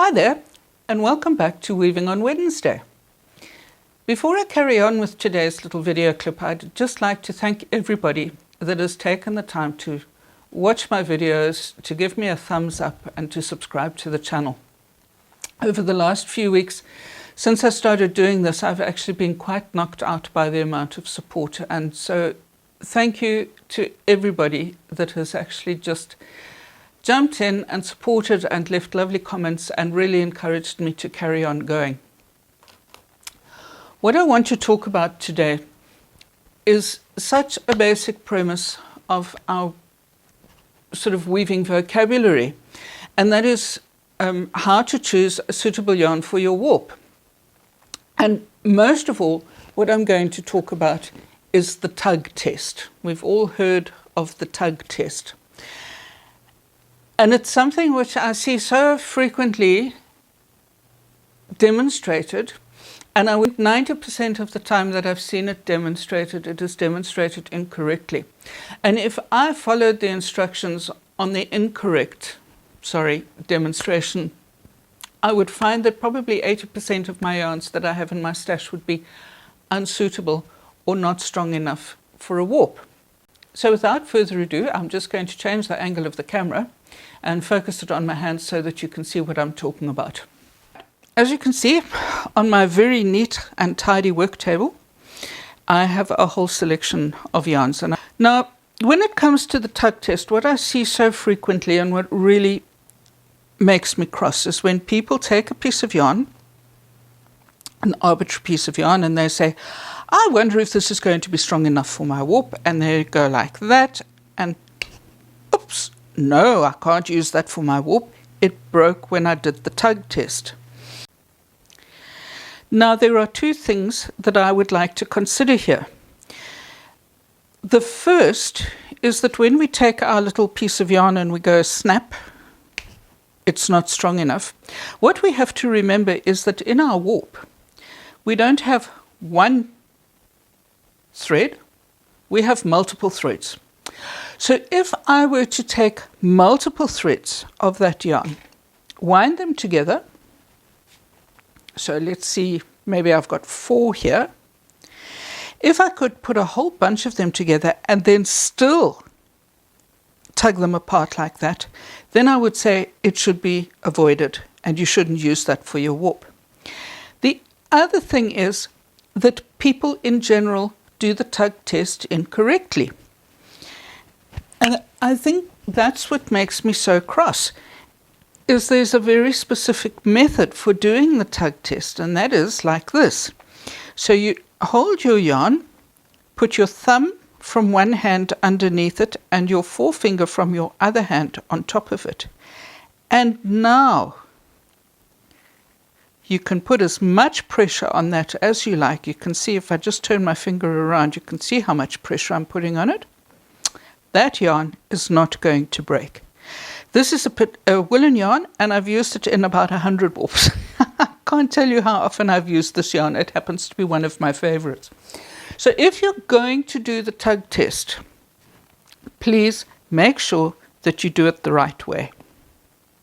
Hi there, and welcome back to Weaving on Wednesday. Before I carry on with today's little video clip, I'd just like to thank everybody that has taken the time to watch my videos, to give me a thumbs up, and to subscribe to the channel. Over the last few weeks, since I started doing this, I've actually been quite knocked out by the amount of support, and so thank you to everybody that has actually just jumped in and supported and left lovely comments and really encouraged me to carry on going. What I want to talk about today is such a basic premise of our sort of weaving vocabulary, and that is how to choose a suitable yarn for your warp. And most of all, what I'm going to talk about is the tug test. We've all heard of the tug test. And it's something which I see so frequently demonstrated, and I would 90% of the time that I've seen it demonstrated, it is demonstrated incorrectly. And if I followed the instructions on the incorrect, demonstration, I would find that probably 80% of my yarns that I have in my stash would be unsuitable or not strong enough for a warp. So without further ado, I'm just going to change the angle of the camera and focus it on my hands so that you can see what I'm talking about. As you can see, on my very neat and tidy work table, I have a whole selection of yarns. And now, when it comes to the tug test, what I see so frequently and what really makes me cross is when people take a piece of yarn, an arbitrary piece of yarn, and they say, I wonder if this is going to be strong enough for my warp, and they go like that, and oops, no, I can't use that for my warp. It broke when I did the tug test. Now, there are two things that I would like to consider here. The first is that when we take our little piece of yarn and we go snap, it's not strong enough. What we have to remember is that in our warp, we don't have one thread, we have multiple threads. So if I were to take multiple threads of that yarn, wind them together, so let's see, maybe I've got 4 here. If I could put a whole bunch of them together and then still tug them apart like that, then I would say it should be avoided and you shouldn't use that for your warp. The other thing is that people in general do the tug test incorrectly. And I think that's what makes me so cross, is there's a very specific method for doing the tug test, and that is like this. So you hold your yarn, put your thumb from one hand underneath it and your forefinger from your other hand on top of it. And now you can put as much pressure on that as you like. You can see if I just turn my finger around, you can see how much pressure I'm putting on it. That yarn is not going to break. This is a woolen yarn, and I've used it in about 100 warps. I can't tell you how often I've used this yarn. It happens to be one of my favorites. So if you're going to do the tug test, please make sure that you do it the right way.